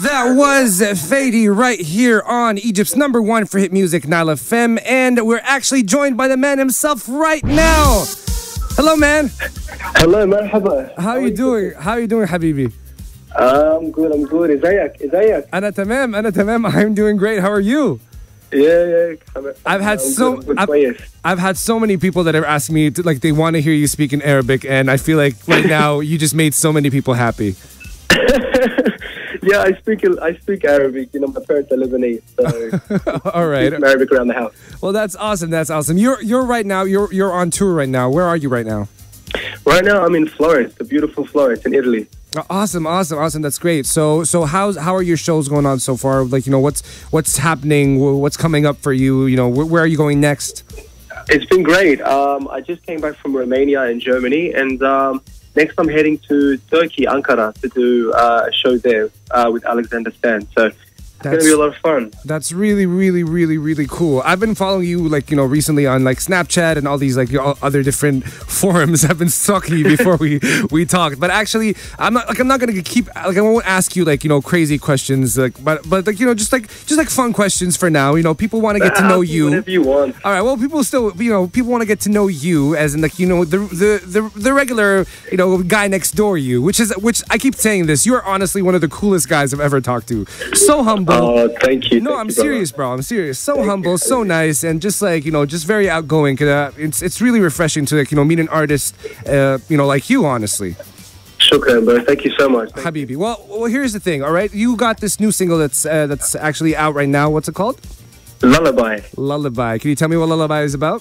That was Faydee right here on Egypt's #1 for hit music, NileFM, and we're actually joined by the man himself right now. Hello, man. Hello, مرحبا. How are you doing? How are you doing, Habibi? I'm good. ازيك? أنا تمام. I'm doing great. How are you? Yeah. I've had so many people that have asked me to, like, they want to hear you speak in Arabic, and I feel like right now you just made so many people happy. Yeah, I speak Arabic. You know, my parents are Lebanese, so all right, I speak Arabic around the house. Well, that's awesome. You're right now. You're on tour right now. Where are you right now? Right now, I'm in Florence, the beautiful Florence in Italy. Awesome. That's great. So how are your shows going on so far? Like, you know, what's happening? What's coming up for you? You know, where are you going next? It's been great. I just came back from Romania and Germany, and next I'm heading to Turkey, Ankara, to do a show there with Alexander Stan. So it's going to be a lot of fun. That's really cool. I've been following you, like, you know, recently on like Snapchat and all these like other different forums. I've been stalking you before we talked. But actually, I'm not gonna keep, like, I won't ask you, like, you know, crazy questions, like, but like, you know, just like fun questions for now. You know, people want to get to know you. Whatever you want. All right. Well, people want to get to know you, as in, like, you know, the regular, you know, guy next door you, which I keep saying this. You're honestly one of the coolest guys I've ever talked to. So humble. Oh, thank you. No, I'm serious, bro. I'm serious. So humble, so nice, and just, like, you know, just very outgoing. It's really refreshing to, like, you know, meet an artist, you know, like you, honestly. Shoukry, bro. Thank you so much. Habibi. Well, here's the thing. All right, you got this new single that's actually out right now. What's it called? Lullaby. Lullaby. Can you tell me what Lullaby is about?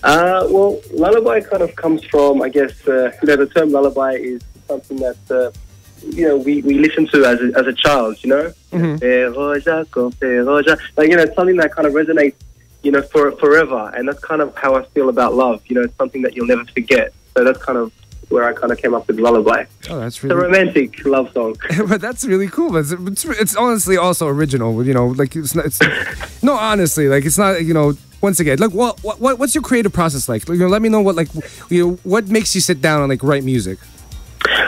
Well, lullaby kind of comes from, I guess, you know, the term lullaby is something that you know, we listen to as a child, you know? Like, you know, it's something that kind of resonates, you know, forever. And that's kind of how I feel about love. You know, it's something that you'll never forget. So that's kind of where I kind of came up with Lullaby. Oh, that's really... It's a romantic love song. But that's really cool. But it's honestly also original, you know, like, no, honestly, like, it's not, you know, once again, like, what's your creative process like? You know, let me know what makes you sit down and, like, write music.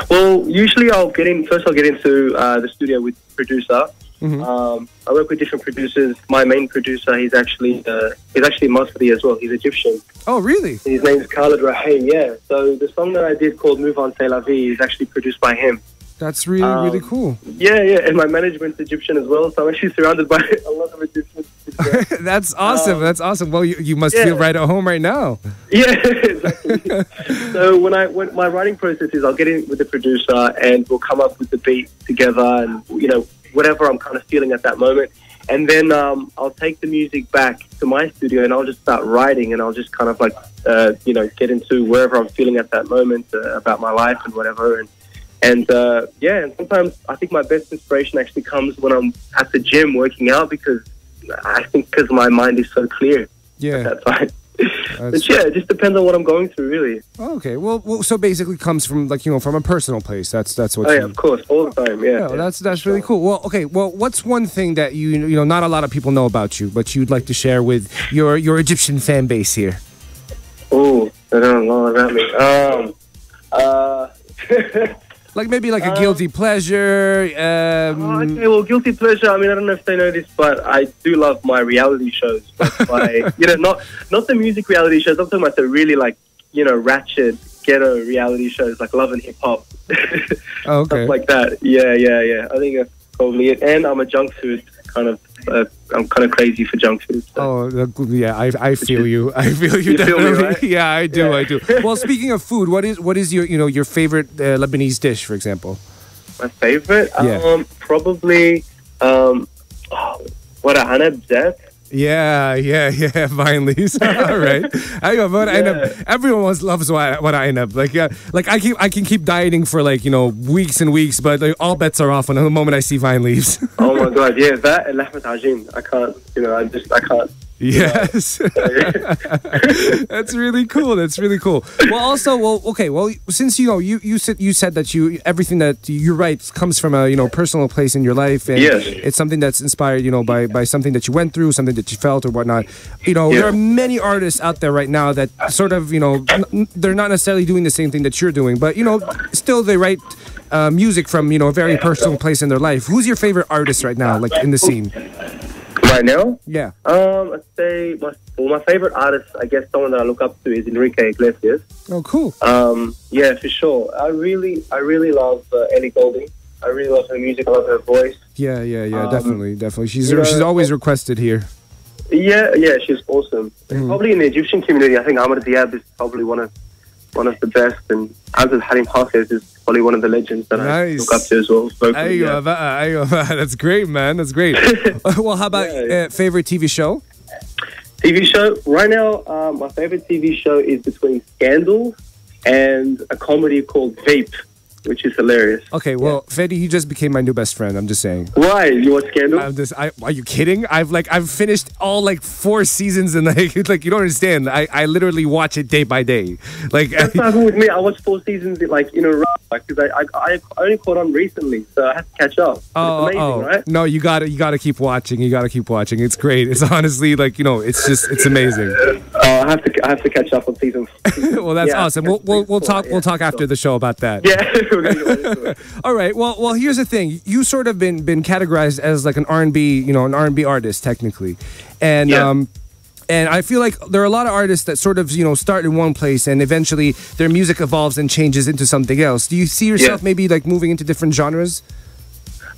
Well, usually I'll get into the studio with the producer. I work with different producers. My main producer, he's actually Masri as well. He's Egyptian. Oh, really? His name's Khalid Rahim, yeah. So the song that I did called Move On C'est La Vie is actually produced by him. That's really cool. Yeah, and my management's Egyptian as well, so I'm actually surrounded by a lot of Egyptians. That's awesome. Well, you must feel right at home right now. Yeah, exactly. So when my writing process is, I'll get in with the producer and we'll come up with the beat together, and, you know, whatever I'm kind of feeling at that moment. And then I'll take the music back to my studio and I'll just start writing, and I'll just kind of, like, you know, get into wherever I'm feeling at that moment about my life and whatever. And sometimes I think my best inspiration actually comes when I'm at the gym working out, because my mind is so clear. Yeah. At that time. But yeah, it just depends on what I'm going through, really. Okay, well, so basically comes from, like, you know, from a personal place. That's what. Oh, yeah, of course, all the time. Yeah. That's really cool. Well, okay, what's one thing that you know not a lot of people know about you, but you'd like to share with your Egyptian fan base here? Oh, I don't know about me. Like, maybe like a guilty pleasure. Okay, well, guilty pleasure. I mean, I don't know if they know this, but I do love my reality shows. You know, not the music reality shows. I'm talking about the really, like, you know, ratchet ghetto reality shows, like Love and Hip Hop. Okay. Stuff like that. Yeah. I think that's probably it. And I'm a junk food kind of. I'm kind of crazy for junk food. So. Oh, yeah, I feel you. I feel you, you definitely. Feel me, right? Yeah, I do. Well, speaking of food, what is your favorite Lebanese dish, for example? My favorite? Yeah. Probably what anab zet. Yeah, vine leaves. All right. Everyone loves what anab. Like I can keep dieting for, like, you know, weeks and weeks, but, like, all bets are off when the moment I see vine leaves. Oh my god, yeah, that and lahmat ajin. I can't, you know, I can't. Yes. That's really cool. Well, since, you know, you said that everything that you write comes from a, you know, personal place in your life, and yes, it's something that's inspired, you know, by something that you went through, something that you felt or whatnot. You know, there are many artists out there right now that sort of, you know, they're not necessarily doing the same thing that you're doing, but, you know, still they write music from a very personal place in their life. Who's your favorite artist right now, like in the scene? Right now? Yeah. I'd say my favorite artist, I guess someone that I look up to is Enrique Iglesias. Oh, cool. Yeah, for sure. I really love Ellie Goulding. I really love her music. I love her voice. Yeah, definitely. She's always requested here. Yeah, she's awesome. Probably in the Egyptian community, I think Ahmed Diab is probably one of the best, and Aziz Halim Hafez is probably one of the legends that I look up to as well. That's great, man. That's great. Well, how about favorite TV show? TV show right now, my favorite TV show is between Scandal and a comedy called Vape, which is hilarious. Okay, well, Faydee, you just became my new best friend. I'm just saying. Why? You watch Scandal? Are you kidding? I've finished all 4 seasons, and you don't understand. I literally watch it day by day. That's what happened with me. I watched 4 seasons in a row because I only caught on recently, so I have to catch up. It's amazing, right? No, you gotta keep watching. You gotta keep watching. It's great. It's honestly it's amazing. I have to catch up on season. Well, that's awesome. We'll talk after the show about that. Yeah. All right. Well, here's the thing. You sort of been categorized as like an R&B, an R&B artist technically, and and I feel like there are a lot of artists that sort of start in one place and eventually their music evolves and changes into something else. Do you see yourself maybe moving into different genres?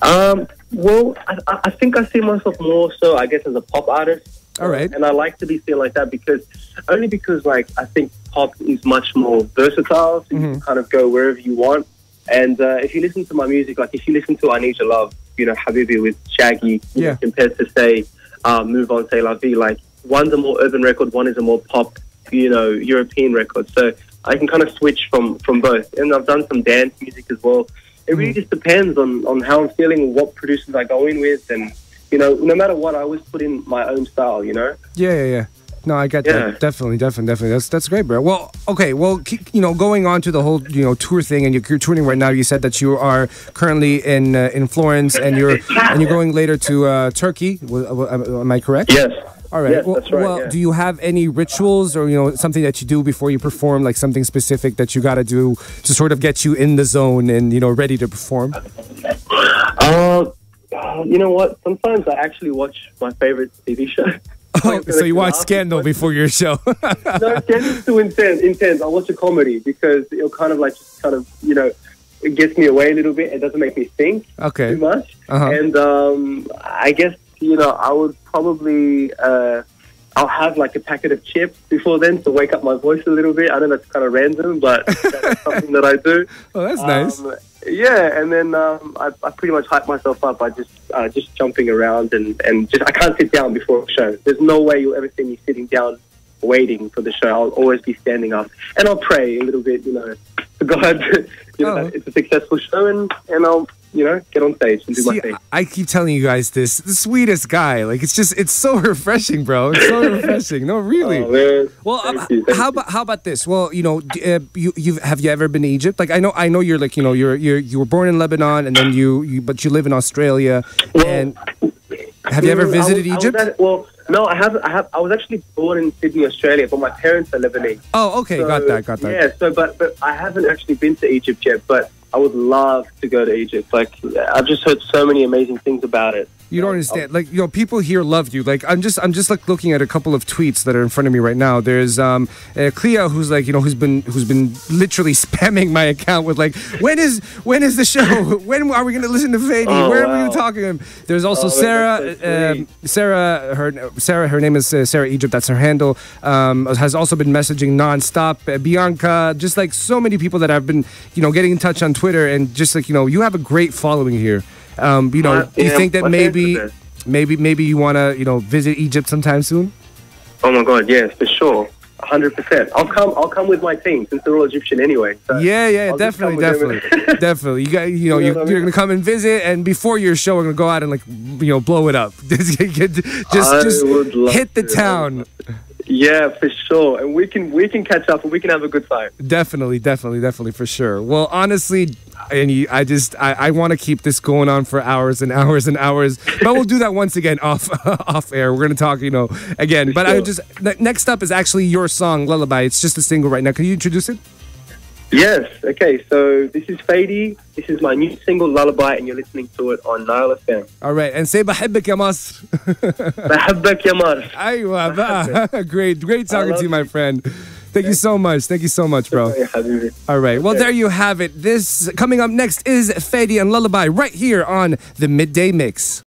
Well, I think I see myself more so, I guess, as a pop artist. All right. And I like to be seen like that because I think pop is much more versatile. So you can kind of go wherever you want. And if you listen to my music, if you listen to I Need Your Love, Habibi with Shaggy, compared to, say, Move On, Say La Vie, one's a more urban record, one is a more pop, European record. So I can kind of switch from both. And I've done some dance music as well. It really just depends on how I'm feeling, what producers I go in with, and no matter what, I always put in my own style, Yeah. No, I get that. Definitely. That's great, bro. Well, okay. Well, going on to the whole, tour thing, and you're touring right now. You said that you are currently in Florence, and you're going later to Turkey. Am I correct? Yes. All right. Yes, that's right. Well, do you have any rituals or something that you do before you perform, like something specific that you got to do to sort of get you in the zone and ready to perform? You know what? Sometimes I actually watch my favorite TV show. Oh, so you watch Scandal before your show? No, Scandal's too intense. I watch a comedy because it'll kind of it gets me away a little bit. It doesn't make me think too much. And I guess I would probably I'll have a packet of chips before then to wake up my voice a little bit. I know that's kind of random, but that's something that I do. Oh, that's nice. Yeah, and then I pretty much hype myself up by just jumping around and just I can't sit down before a show. There's no way you'll ever see me sitting down waiting for the show. I'll always be standing up, and I'll pray a little bit, to God, that it's a successful show, and I'll get on stage and do my thing. I keep telling you guys this, the sweetest guy. It's so refreshing, bro. It's so refreshing. No, really. Oh, man. Well, how about this? Well, have you ever been to Egypt? I know you're you were born in Lebanon, and then but you live in Australia. And have you ever visited Egypt? No, I haven't. I was actually born in Sydney, Australia, but my parents are Lebanese. Oh, okay, got that. Yeah, but I haven't actually been to Egypt yet, but I would love to go to Egypt. I've just heard so many amazing things about it. You don't understand. People here love you. I'm just looking at a couple of tweets that are in front of me right now. There's Cleo who's who's been literally spamming my account with when is the show? When are we going to listen to Faydee? Where are we going to talk to him? There's also Sarah. Sarah, her name is Sarah Egypt. That's her handle. Has also been messaging nonstop. Bianca, just so many people that have been getting in touch on Twitter, and just you have a great following here. Do you think that maybe you want to visit Egypt sometime soon? Oh my God, yes, for sure, 100%. I'll come with my team since they're all Egyptian anyway. So yeah, definitely. You're gonna come and visit, and before your show, we're gonna go out and blow it up. just hit the town. Yeah, for sure. And we can catch up and we can have a good time. Definitely, for sure. Well, honestly, Annie, I want to keep this going on for hours and hours and hours. But we'll do that once again off air. We're going to talk, again. But sure. Next up is actually your song, Lullaby. It's just a single right now. Can you introduce it? Yes. Okay. So this is Faydee. This is my new single Lullaby, and you're listening to it on NileFM. All right, and say بحبك يا مصر. بحبك يا مر. أيوة بقى. Great talking to you, my friend. Thank you so much, bro. All right, well, there you have it. This coming up next is Faydee and Lullaby right here on the Midday Mix.